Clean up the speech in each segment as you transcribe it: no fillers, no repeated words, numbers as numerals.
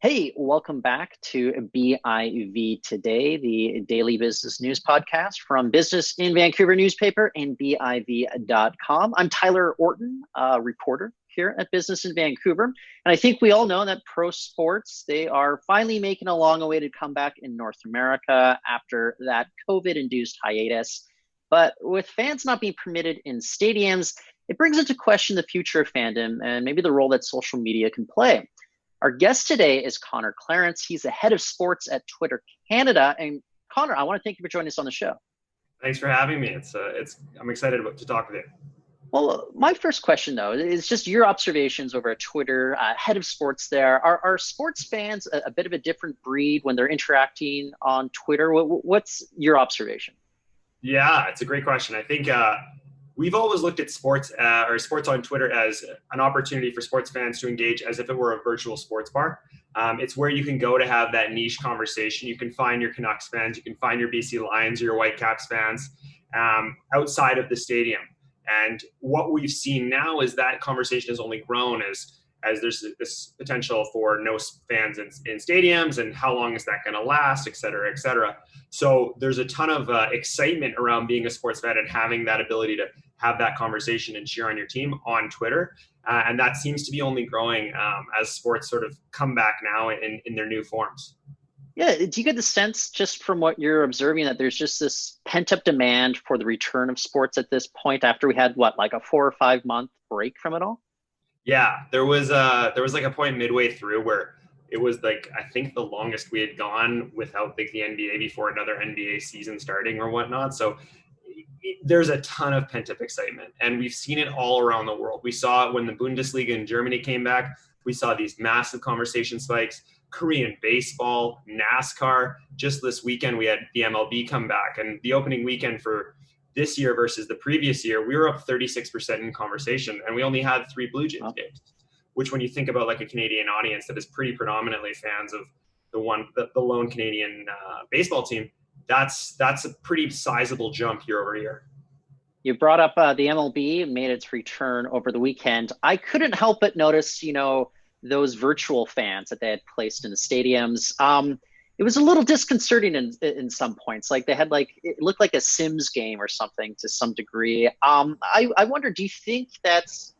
Hey, welcome back to BIV Today, the daily business news podcast from Business in Vancouver newspaper and BIV.com. I'm Tyler Orton, reporter here at Business in Vancouver. And I think we all know that pro sports, they are finally making a long-awaited comeback in North America after that COVID-induced hiatus. But with fans not being permitted in stadiums, it brings into question the future of fandom and maybe the role that social media can play. Our guest today is Connor Clarence. He's the head of sports at Twitter Canada. And Connor, I want to thank you for joining us on the show. Thanks for having me. I'm excited to talk with you. Well, my first question, though, is just your observations over at Twitter, head of sports there. Are sports fans a bit of a different breed when they're interacting on Twitter? What's your observation? Yeah, it's a great question. I think we've always looked at sports or sports on Twitter as an opportunity for sports fans to engage as if it were a virtual sports bar. It's where you can go to have that niche conversation. You can find your Canucks fans, you can find your BC Lions or your Whitecaps fans outside of the stadium. And what we've seen now is that conversation has only grown as there's this potential for no fans in stadiums, and how long is that going to last, et cetera, et cetera. So there's a ton of excitement around being a sports fan and having that ability to have that conversation and cheer on your team on Twitter. And that seems to be only growing as sports sort of come back now in their new forms. Yeah, do you get the sense just from what you're observing that there's just this pent up demand for the return of sports at this point after we had like a 4 or 5 month break from it all? Yeah, there was like a point midway through where it was like, I think the longest we had gone without like the NBA before another NBA season starting or whatnot. So there's a ton of pent up excitement, and we've seen it all around the world. We saw it when the Bundesliga in Germany came back. We saw these massive conversation spikes. Korean baseball, NASCAR. Just this weekend, we had the MLB come back, and the opening weekend for this year versus the previous year, we were up 36% in conversation, and we only had 3 Blue Jays games, which when you think about like a Canadian audience that is pretty predominantly fans of the lone Canadian baseball team, that's a pretty sizable jump year over year. You brought up the MLB made its return over the weekend. I couldn't help but notice, those virtual fans that they had placed in the stadiums. It was a little disconcerting in some points. Like they had it looked like a Sims game or something to some degree. I wonder, do you think that's,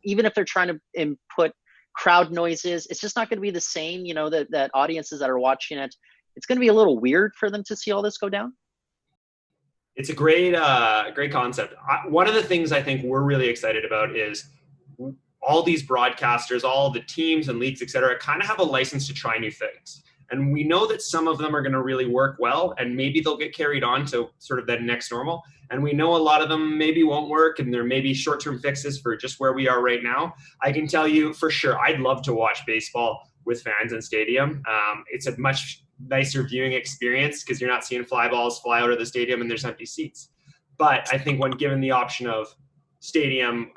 even if they're trying to input crowd noises, it's just not going to be the same, that audiences that are watching it, it's going to be a little weird for them to see all this go down? It's a great concept. One of the things I think we're really excited about is all these broadcasters, all the teams and leagues, et cetera, kind of have a license to try new things. And we know that some of them are going to really work well, and maybe they'll get carried on to sort of that next normal. And we know a lot of them maybe won't work, and there may be short-term fixes for just where we are right now. I can tell you for sure, I'd love to watch baseball with fans in stadium. It's a much nicer viewing experience because you're not seeing fly balls fly out of the stadium and there's empty seats. But I think when given the option of stadium,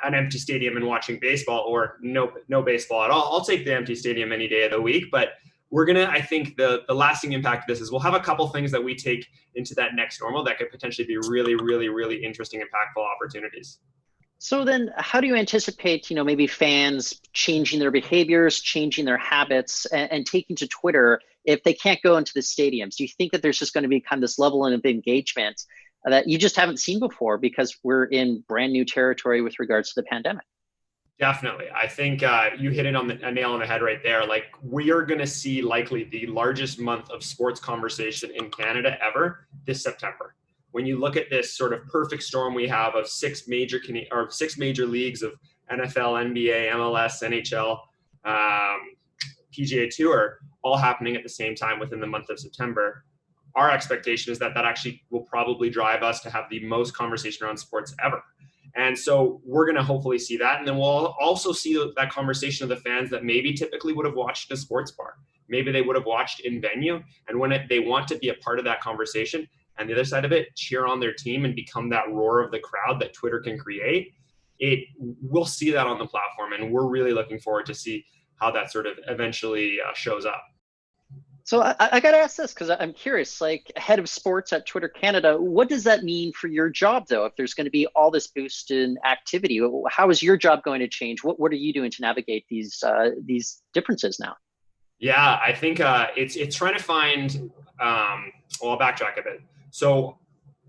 an empty stadium and watching baseball, or no baseball at all, I'll take the empty stadium any day of the week. But I think the lasting impact of this is we'll have a couple things that we take into that next normal that could potentially be really, really, really interesting, impactful opportunities. So then how do you anticipate, maybe fans changing their behaviors, changing their habits, and taking to Twitter if they can't go into the stadiums? Do you think that there's just going to be kind of this level of engagement that you just haven't seen before because we're in brand new territory with regards to the pandemic? Definitely. I think you hit it on a nail on the head right there. Like, we are going to see likely the largest month of sports conversation in Canada ever this September. When you look at this sort of perfect storm we have of six major leagues of NFL, NBA, MLS, NHL, PGA Tour, all happening at the same time within the month of September, our expectation is that actually will probably drive us to have the most conversation around sports ever. And so we're going to hopefully see that. And then we'll also see that conversation of the fans that maybe typically would have watched a sports bar. Maybe they would have watched in venue. And when they want to be a part of that conversation, and the other side of it, cheer on their team and become that roar of the crowd that Twitter can create, we'll see that on the platform. And we're really looking forward to see how that sort of eventually shows up. So I got to ask this because I'm curious, like head of sports at Twitter Canada, what does that mean for your job, though, if there's going to be all this boost in activity? How is your job going to change? What are you doing to navigate these differences now? Yeah, I think it's trying to find. Well, I'll backtrack a bit. So,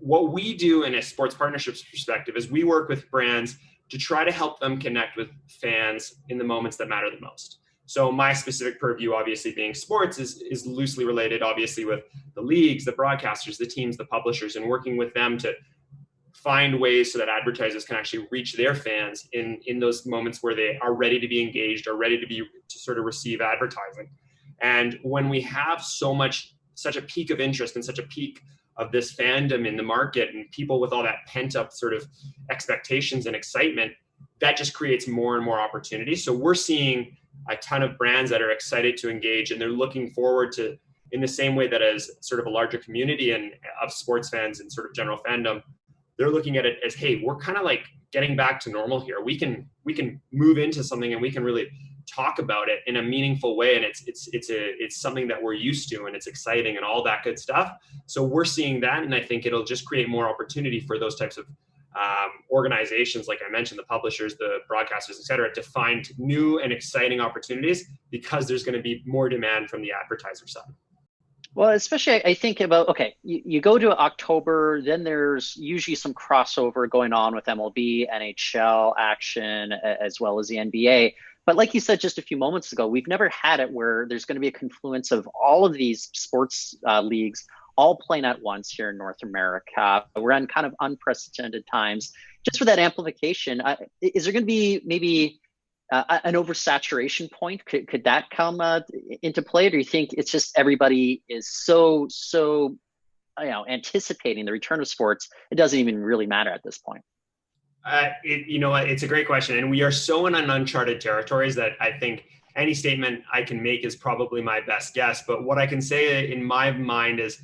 what we do in a sports partnerships perspective is we work with brands to try to help them connect with fans in the moments that matter the most. So, my specific purview, obviously being sports, is loosely related, obviously, with the leagues, the broadcasters, the teams, the publishers, and working with them to find ways so that advertisers can actually reach their fans in those moments where they are ready to be engaged or ready to sort of receive advertising. And when we have such a peak of interest and such a peak of this fandom in the market and people with all that pent up sort of expectations and excitement, that just creates more and more opportunities. So we're seeing a ton of brands that are excited to engage, and they're looking forward to, in the same way that as sort of a larger community and of sports fans and sort of general fandom, they're looking at it as, hey, we're kind of like getting back to normal here. We can move into something and we can really talk about it in a meaningful way, and it's something that we're used to, and it's exciting and all that good stuff. So we're seeing that, and I think it'll just create more opportunity for those types of organizations, like I mentioned, the publishers, the broadcasters, et cetera, to find new and exciting opportunities because there's going to be more demand from the advertiser side. Well, especially I think about, okay, you go to October, then there's usually some crossover going on with MLB, NHL action, as well as the NBA. But like you said just a few moments ago, we've never had it where there's going to be a confluence of all of these sports leagues all playing at once here in North America. We're in kind of unprecedented times. Just for that amplification, is there going to be maybe an oversaturation point? Could that come into play? Or do you think it's just everybody is so anticipating the return of sports, it doesn't even really matter at this point? It's a great question, and we are so in an uncharted territories that I think any statement I can make is probably my best guess. But what I can say in my mind is,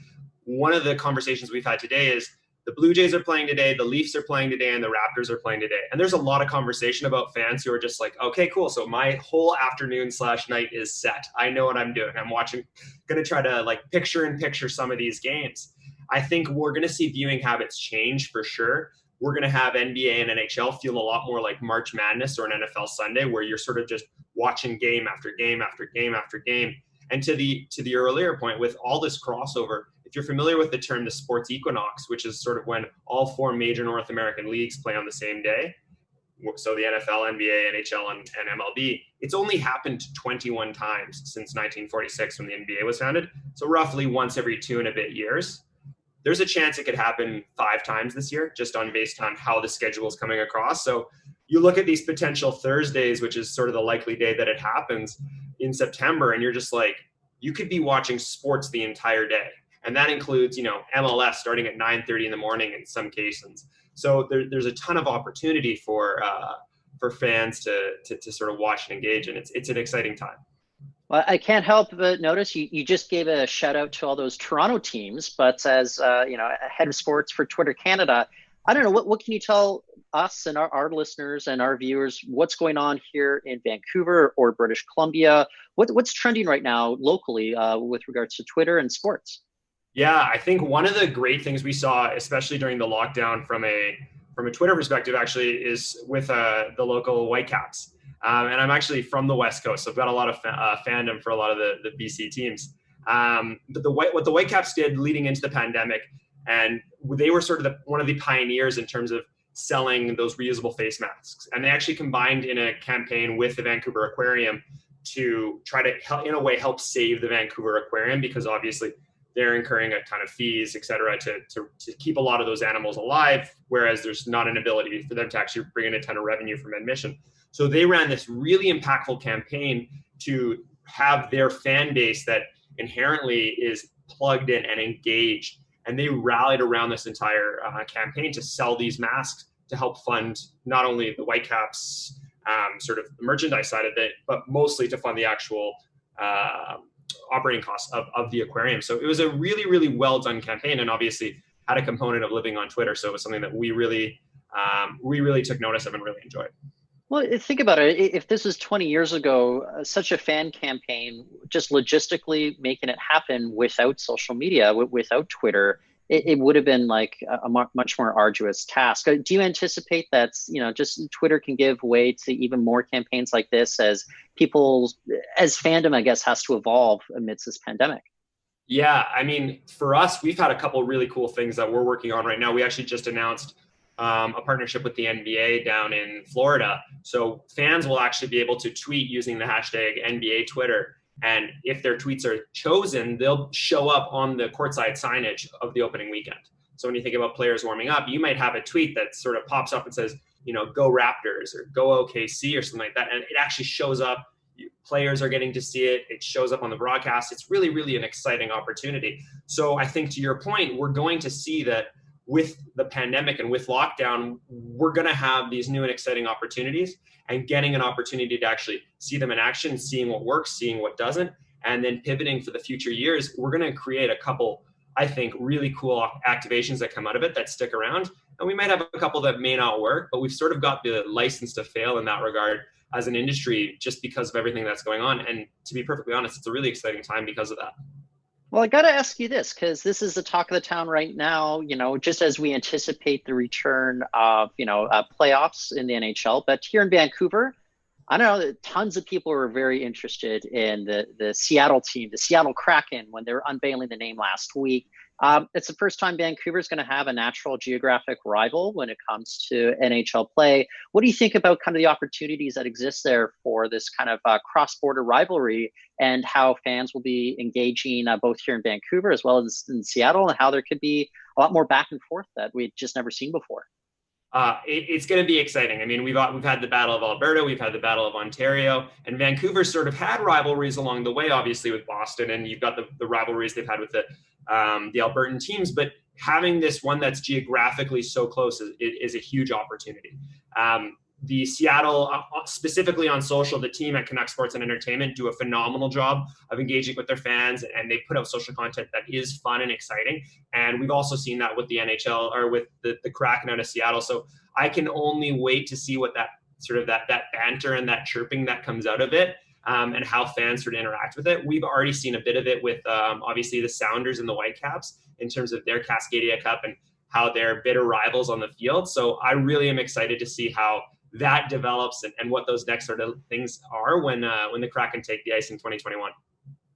one of the conversations we've had today is the Blue Jays are playing today, the Leafs are playing today, and the Raptors are playing today. And there's a lot of conversation about fans who are just like, okay, cool. So my whole afternoon/night is set. I know what I'm doing. I'm watching, going to try to like picture in picture some of these games. I think we're going to see viewing habits change for sure. We're going to have NBA and NHL feel a lot more like March Madness or an NFL Sunday, where you're sort of just watching game after game after game after game. And to the earlier point, with all this crossover, if you're familiar with the term the sports equinox, which is sort of when all four major North American leagues play on the same day, so the NFL, NBA, NHL, and MLB, it's only happened 21 times since 1946 when the NBA was founded. So roughly once every 2 and a bit years. There's a chance it could happen 5 times this year, just based on how the schedule is coming across. So you look at these potential Thursdays, which is sort of the likely day that it happens in September, and you're just like, you could be watching sports the entire day. And that includes, MLS starting at 9:30 in the morning in some cases. So there's a ton of opportunity for fans to sort of watch and engage, and it's an exciting time. Well, I can't help but notice you just gave a shout out to all those Toronto teams, but as head of sports for Twitter Canada, I don't know, what can you tell us and our listeners and our viewers what's going on here in Vancouver or British Columbia? What's trending right now locally with regards to Twitter and sports? Yeah, I think one of the great things we saw, especially during the lockdown from a Twitter perspective, actually, is with the local Whitecaps. And I'm actually from the West Coast, so I've got a lot of fandom for a lot of the BC teams. But what the Whitecaps did leading into the pandemic, and they were sort of one of the pioneers in terms of selling those reusable face masks. And they actually combined in a campaign with the Vancouver Aquarium to try to, in a way, help save the Vancouver Aquarium, because obviously they're incurring a ton of fees, et cetera, to keep a lot of those animals alive, whereas there's not an ability for them to actually bring in a ton of revenue from admission. So they ran this really impactful campaign to have their fan base that inherently is plugged in and engaged. And they rallied around this entire campaign to sell these masks to help fund not only the Whitecaps sort of the merchandise side of it, but mostly to fund the actual operating costs of the aquarium. So it was a really, really well done campaign, and obviously had a component of living on Twitter. So it was something that we really took notice of and really enjoyed. Well, think about it. If this was 20 years ago, such a fan campaign, just logistically making it happen without social media, without Twitter, it would have been like a much more arduous task. Do you anticipate that, just Twitter can give way to even more campaigns like this as people as fandom, I guess, has to evolve amidst this pandemic. Yeah, I mean, for us, we've had a couple really cool things that we're working on right now. We actually just announced a partnership with the NBA down in Florida. So fans will actually be able to tweet using the hashtag NBA Twitter. And if their tweets are chosen, they'll show up on the courtside signage of the opening weekend. So when you think about players warming up, you might have a tweet that sort of pops up and says, go Raptors or go OKC or something like that. And it actually shows up. Players are getting to see it. It shows up on the broadcast. It's really, really an exciting opportunity. So I think to your point, we're going to see that with the pandemic and with lockdown, we're going to have these new and exciting opportunities, and getting an opportunity to actually see them in action, seeing what works, seeing what doesn't, and then pivoting for the future years. We're going to create a couple, I think, really cool activations that come out of it that stick around. And we might have a couple that may not work, but we've sort of got the license to fail in that regard as an industry, just because of everything that's going on. And to be perfectly honest, it's a really exciting time because of that. Well, I got to ask you this, because this is the talk of the town right now, just as we anticipate the return of, playoffs in the NHL. But here in Vancouver, I don't know, tons of people were very interested in the Seattle team, the Seattle Kraken, when they were unveiling the name last week. It's the first time Vancouver is going to have a natural geographic rival when it comes to NHL play. What do you think about kind of the opportunities that exist there for this kind of cross-border rivalry, and how fans will be engaging both here in Vancouver as well as in Seattle, and how there could be a lot more back and forth that we've just never seen before? It's going to be exciting. I mean, we've had the Battle of Alberta, we've had the Battle of Ontario, and Vancouver sort of had rivalries along the way, obviously with Boston, and you've got the rivalries they've had with the Albertan teams. But having this one that's geographically so close is a huge opportunity. The Seattle, specifically on social, the team at Canuck Sports and Entertainment do a phenomenal job of engaging with their fans, and they put out social content that is fun and exciting. And we've also seen that with the NHL, or with the Kraken out of Seattle. So I can only wait to see what that sort of that banter and that chirping that comes out of it, and how fans sort of interact with it. We've already seen a bit of it with obviously the Sounders and the Whitecaps in terms of their Cascadia Cup and how they're bitter rivals on the field. So I really am excited to see how that develops and what those next sort of things are when the Kraken take the ice in 2021.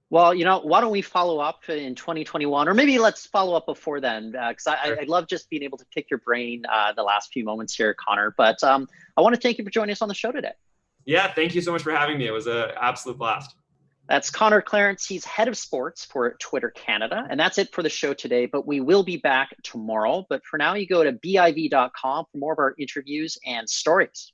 Well, why don't we follow up in 2021, or maybe let's follow up before then, because I love just being able to pick your brain the last few moments here, Connor. But I want to thank you for joining us on the show today. Yeah, thank you so much for having me. It was an absolute blast. That's Connor Clarence. He's head of sports for Twitter Canada. And that's it for the show today, but we will be back tomorrow. But for now, you go to biv.com for more of our interviews and stories.